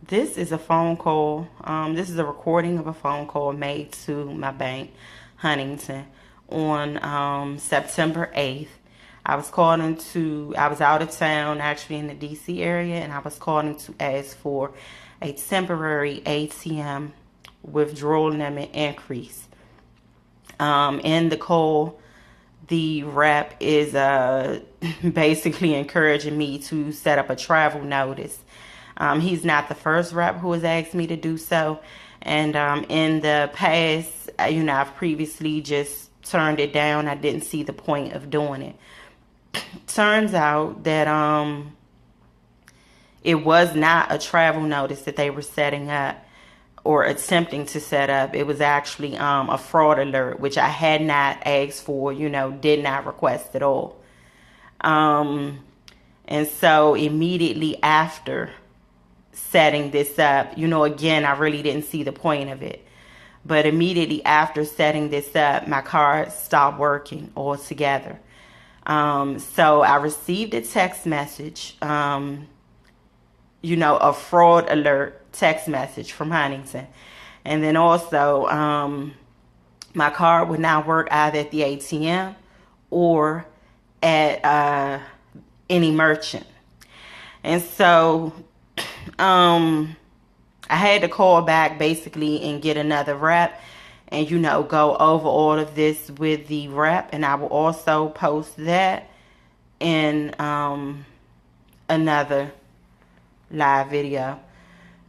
This is a phone call. This is a recording of a phone call made to my bank, Huntington, on September 8th. I was out of town, actually in the DC area, and I was calling to ask for a temporary ATM withdrawal limit increase. In the call, the rep is basically encouraging me to set up a travel notice. He's not the first rep who has asked me to do so. And in the past, I've previously just turned it down. I didn't see the point of doing it. Turns out that it was not a travel notice that they were setting up or attempting to set up. It was actually a fraud alert, which I had not asked for, did not request at all. And so immediately after setting this up, again, I really didn't see the point of it. But immediately after setting this up, my card stopped working altogether. So I received a text message, a fraud alert text message from Huntington. And then also, my card would not work either at the ATM or at any merchant. And so I had to call back basically and get another rep and, go over all of this with the rep. And I will also post that in another live video.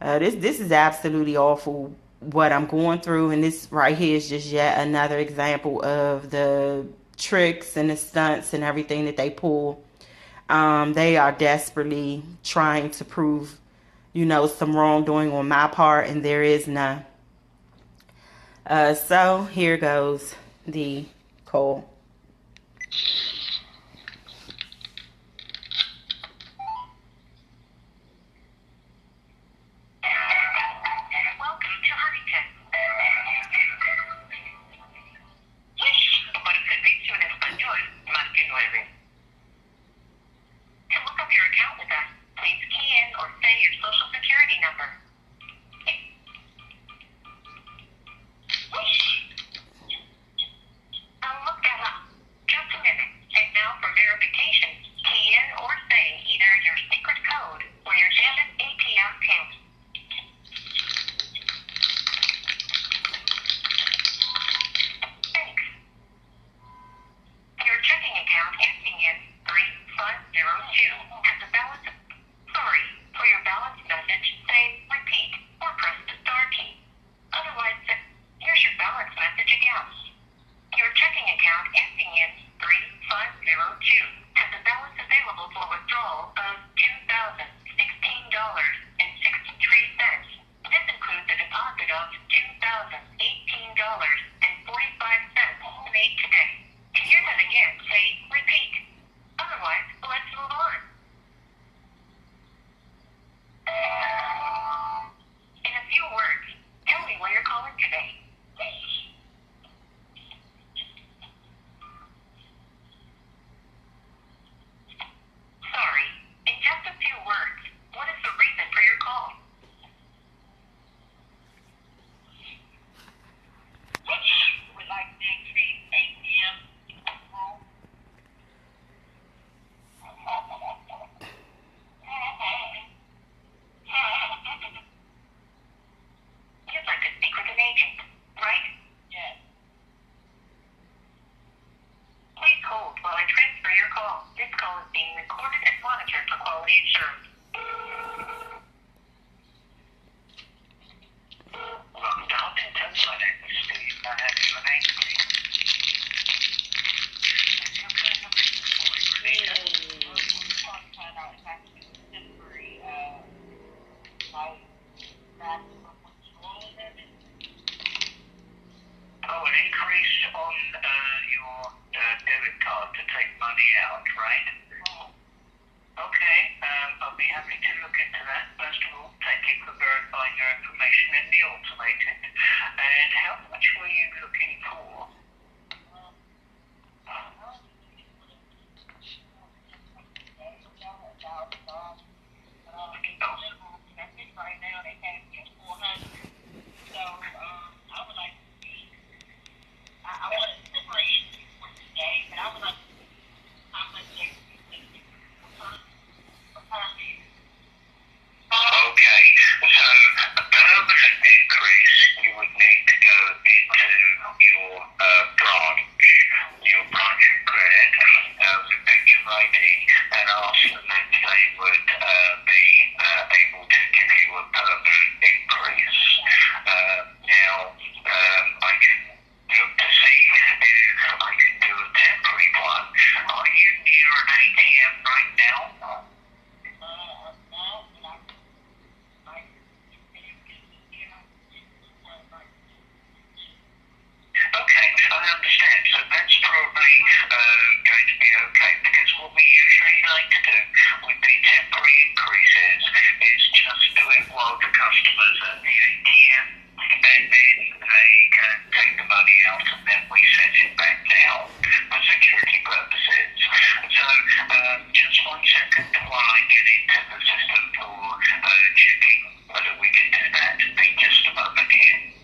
This is absolutely awful what I'm going through, and this right here is just yet another example of the tricks and the stunts and everything that they pull. They are desperately trying to prove, some wrongdoing on my part, and there is none. So here goes the call. dollars at the ATM, and then they can take the money out, and then we set it back down for security purposes. So just 1 second while I get into the system for checking whether we can do that. Be just a moment here.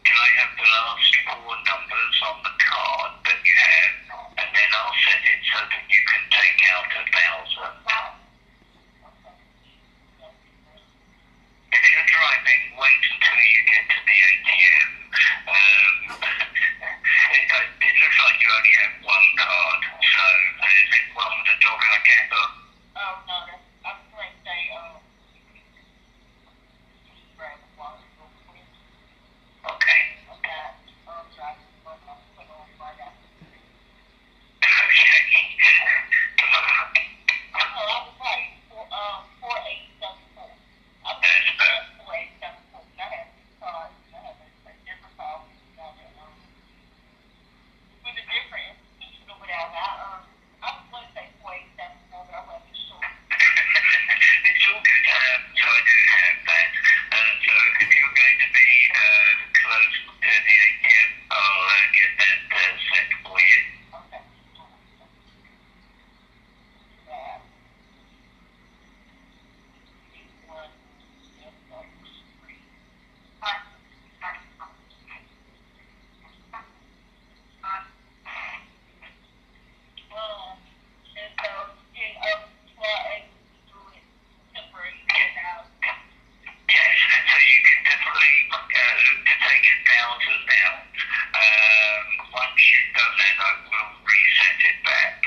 Can I have the last 4 numbers on the card that you have, and then I'll set it so that you can take out 1,000. If you're driving, wait until you get to the ATM. It looks like you only have 1 card, so is it one with a dog and a cat on? Oh, no, I'm going to say, okay. It's all good. So I do have that. So if you're going to be close to the ATM, I'll get that set for you. Yes, so you can definitely look to take 1,000 out. Once you've done that, I will reset it back.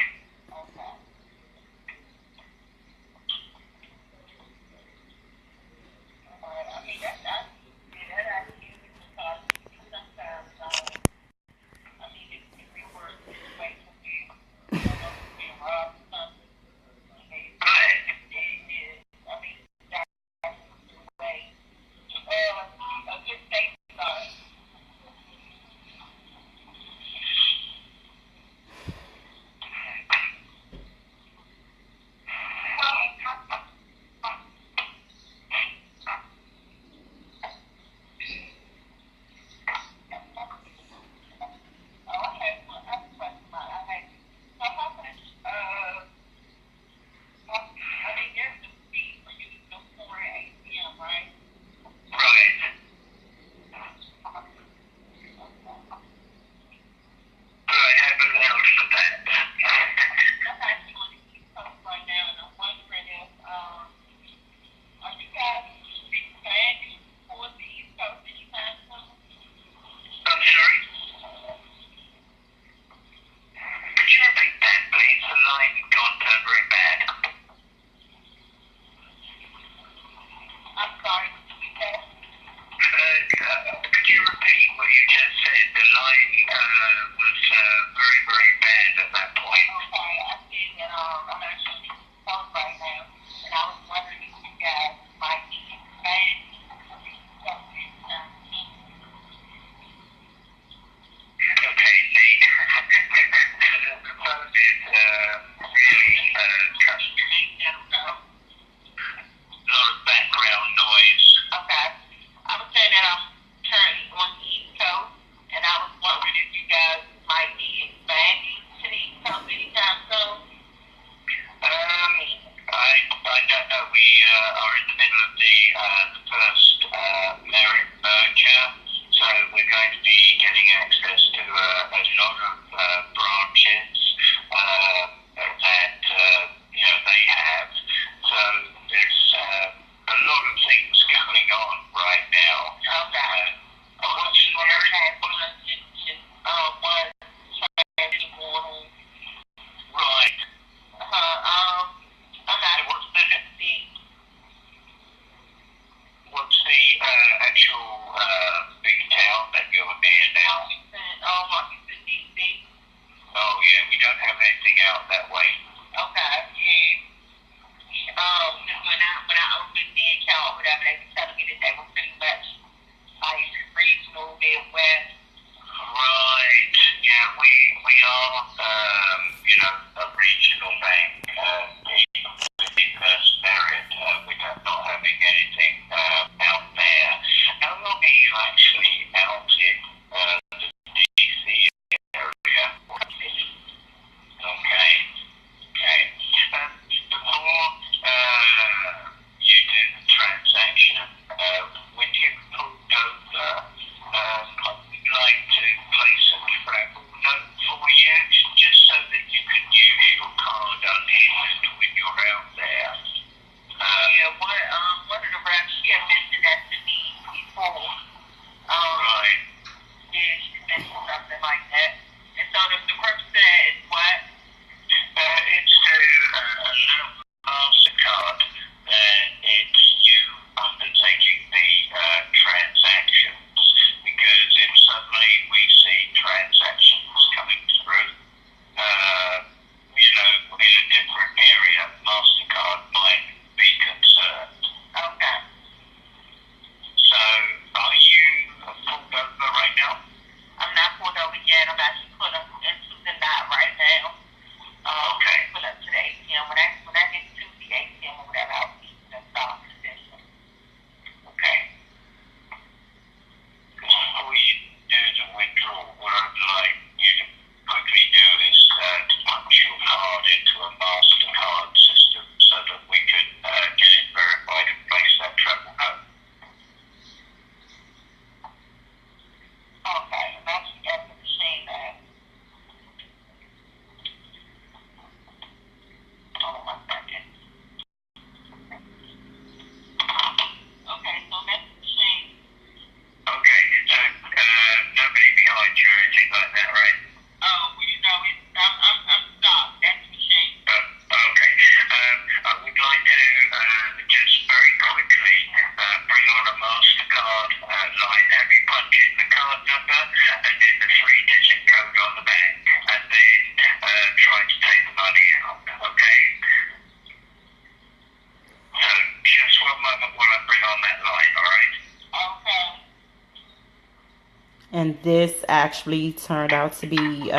And this actually turned out to be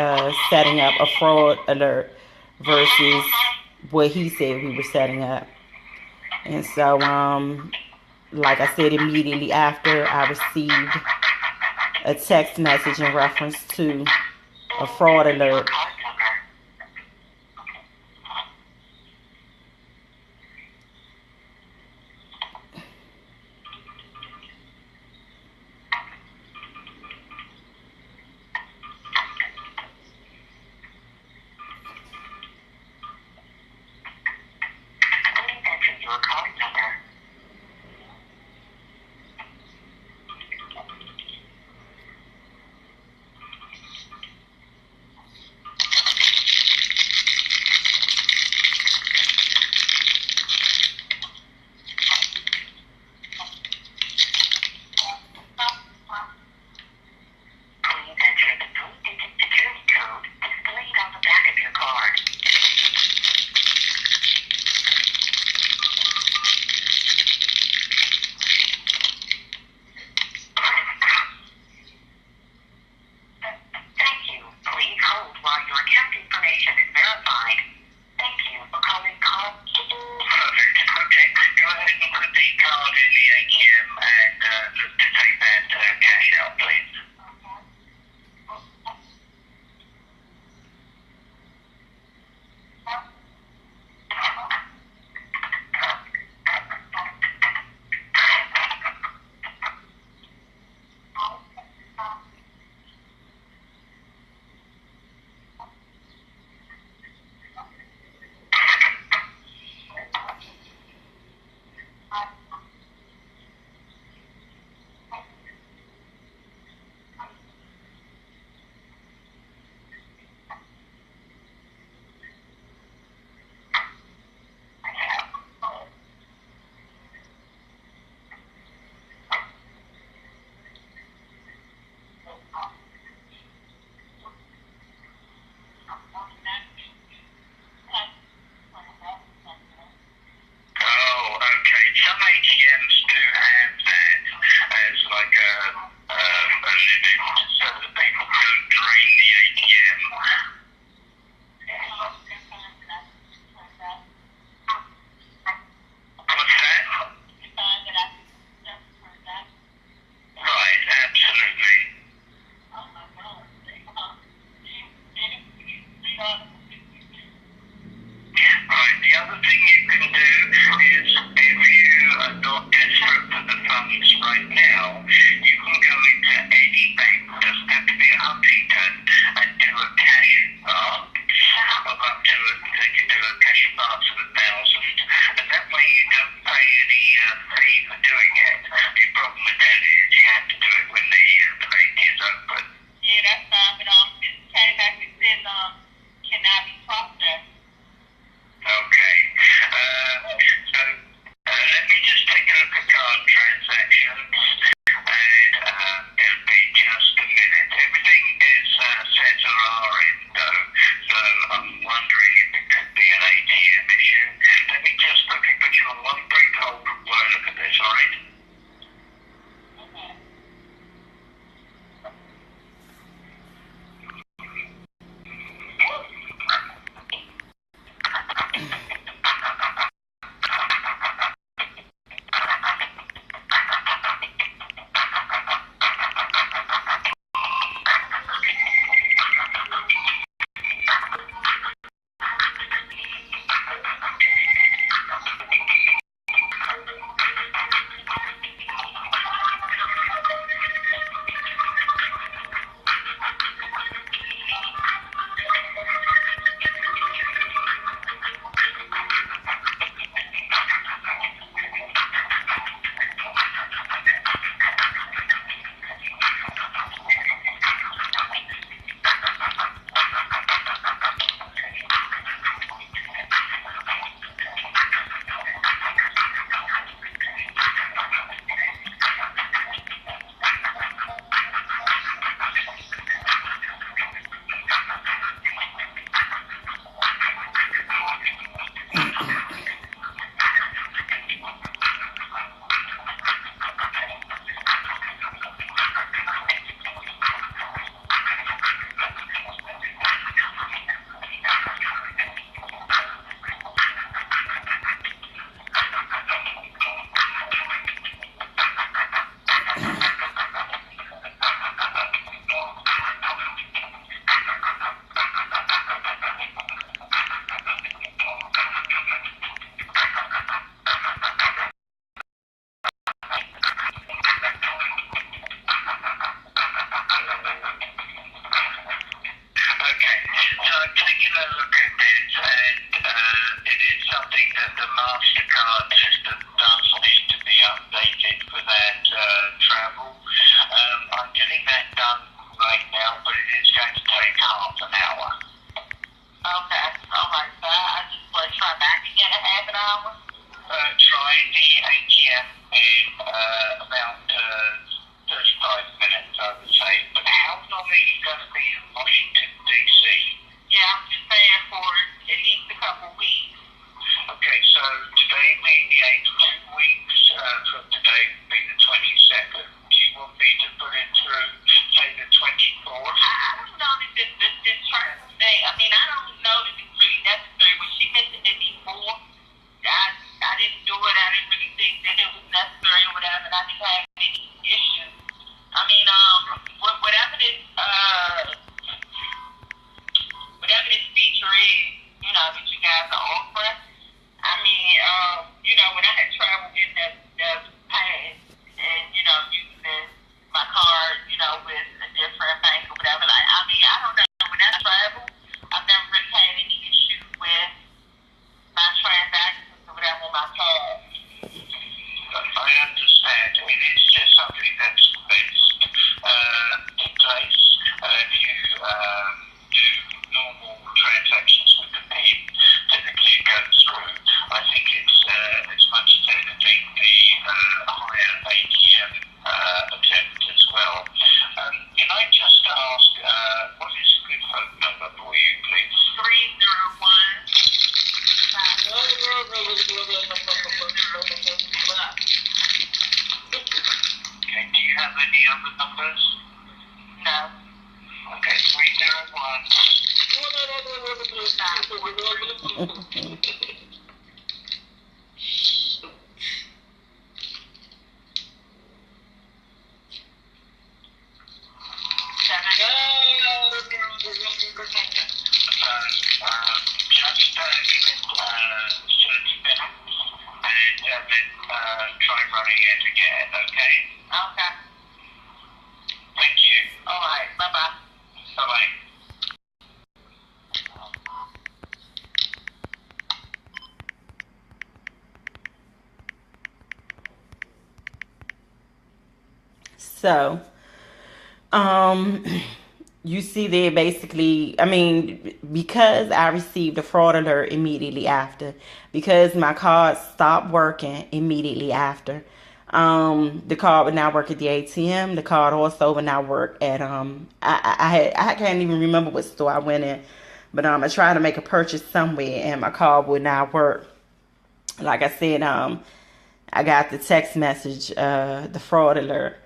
setting up a fraud alert versus what he said we were setting up. And so, like I said, immediately after I received a text message in reference to a fraud alert. have the numbers? No. Okay, 301. Just give it 30 minutes and then try running it again, okay? Okay. Thank you. All right, bye-bye. Bye-bye. So, you see there basically, I mean, because I received a fraud alert immediately after, because my card stopped working immediately after, the card would not work at the ATM. The card also would not work at, I can't even remember what store I went in, but I tried to make a purchase somewhere and my card would not work. Like I said, I got the text message, the fraud alert.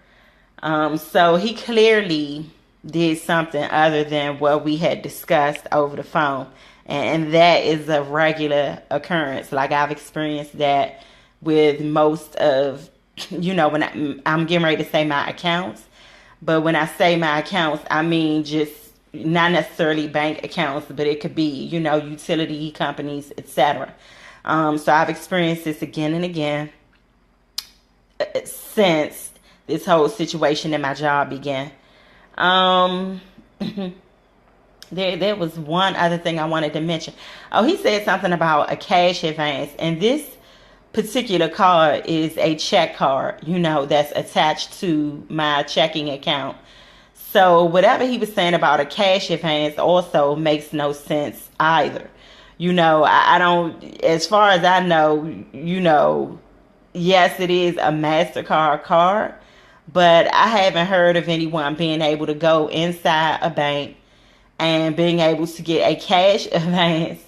So he clearly did something other than what we had discussed over the phone. And that is a regular occurrence. Like I've experienced that with most of, when I'm getting ready to say my accounts. But when I say my accounts, I mean just not necessarily bank accounts, but it could be, utility companies, etc. So I've experienced this again and again since this whole situation in my job began. There was one other thing I wanted to mention. Oh, he said something about a cash advance, and this particular card is a check card, that's attached to my checking account. So whatever he was saying about a cash advance also makes no sense either. I don't, as far as I know, yes, it is a MasterCard card, but I haven't heard of anyone being able to go inside a bank and being able to get a cash advance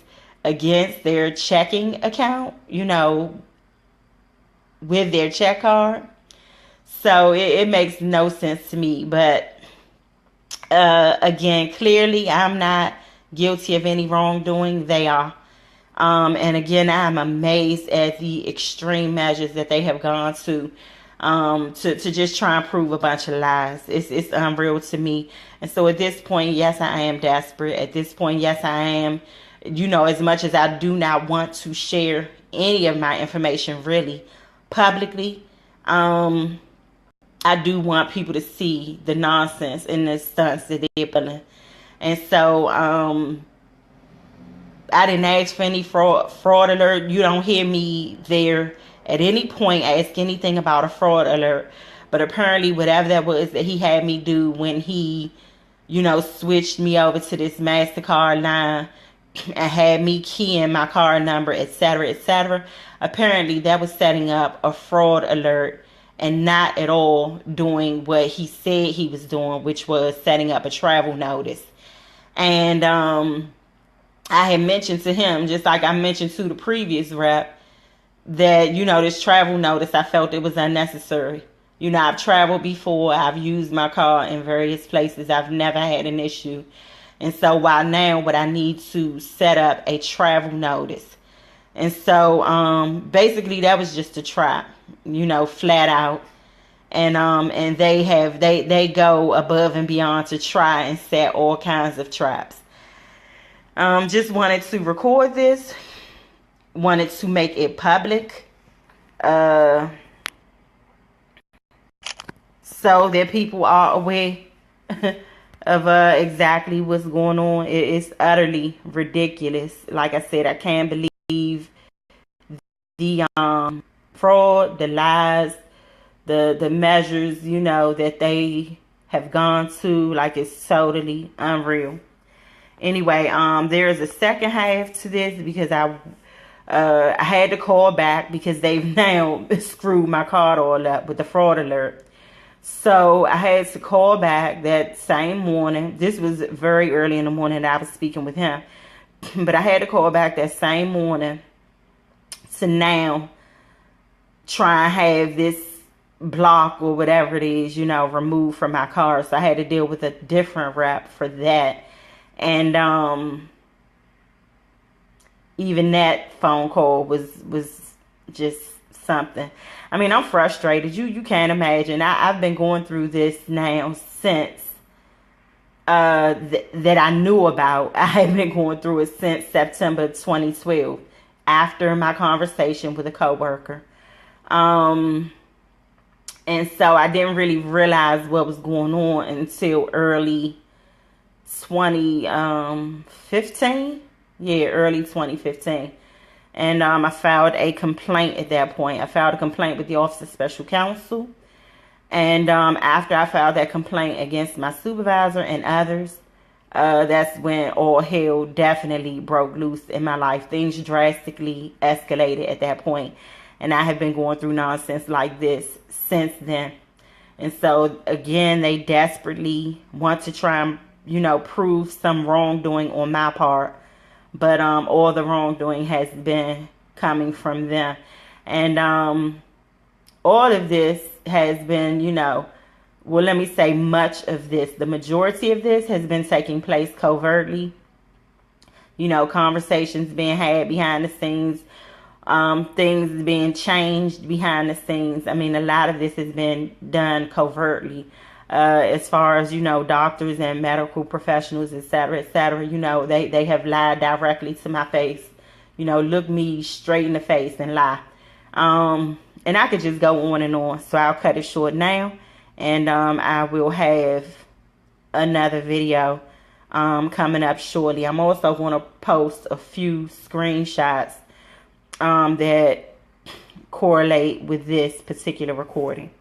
against their checking account, with their check card. So it makes no sense to me. But again, clearly I'm not guilty of any wrongdoing. They are. And again, I'm amazed at the extreme measures that they have gone to just try and prove a bunch of lies. It's unreal to me. And so at this point, yes, I am desperate. At this point, yes, I am, as much as I do not want to share any of my information really publicly, I do want people to see the nonsense and the stunts that they're pulling. And so, I didn't ask for any fraud alert. You don't hear me there at any point ask anything about a fraud alert. But apparently whatever that was that he had me do when he, switched me over to this MasterCard line and had me key in my card number, etc., etc., apparently that was setting up a fraud alert and not at all doing what he said he was doing, which was setting up a travel notice. And I had mentioned to him, just like I mentioned to the previous rep, that, this travel notice, I felt it was unnecessary. I've traveled before. I've used my car in various places. I've never had an issue. And so why now would I need to set up a travel notice? And so basically that was just a trap, flat out. And they go above and beyond to try and set all kinds of traps. Just wanted to record this. Wanted to make it public. So that people are aware of exactly what's going on. It's utterly ridiculous. Like I said, I can't believe the fraud, the lies, the measures, that they have gone to. Like, it's totally unreal. Anyway, there is a second half to this because I had to call back because they've now screwed my card all up with the fraud alert. So I had to call back that same morning. This was very early in the morning that I was speaking with him. But I had to call back that same morning to now try and have this block or whatever it is, removed from my car. So I had to deal with a different rep for that. And even that phone call was just something. I mean, I'm frustrated. You can't imagine. I've been going through this now since that I knew about. I have been going through it since September 2012, after my conversation with a coworker. And so I didn't really realize what was going on until early 2015. Yeah, early 2015. And I filed a complaint at that point. I filed a complaint with the Office of Special Counsel. And after I filed that complaint against my supervisor and others, that's when all hell definitely broke loose in my life. Things drastically escalated at that point. And I have been going through nonsense like this since then. And so, again, they desperately want to try and, prove some wrongdoing on my part. But all the wrongdoing has been coming from them. And all of this has been, well, let me say much of this. The majority of this has been taking place covertly. Conversations being had behind the scenes. Things being changed behind the scenes. I mean, a lot of this has been done covertly. As far as, doctors and medical professionals, et cetera, they have lied directly to my face, look me straight in the face and lie. And I could just go on and on. So I'll cut it short now. And I will have another video coming up shortly. I'm also going to post a few screenshots that correlate with this particular recording.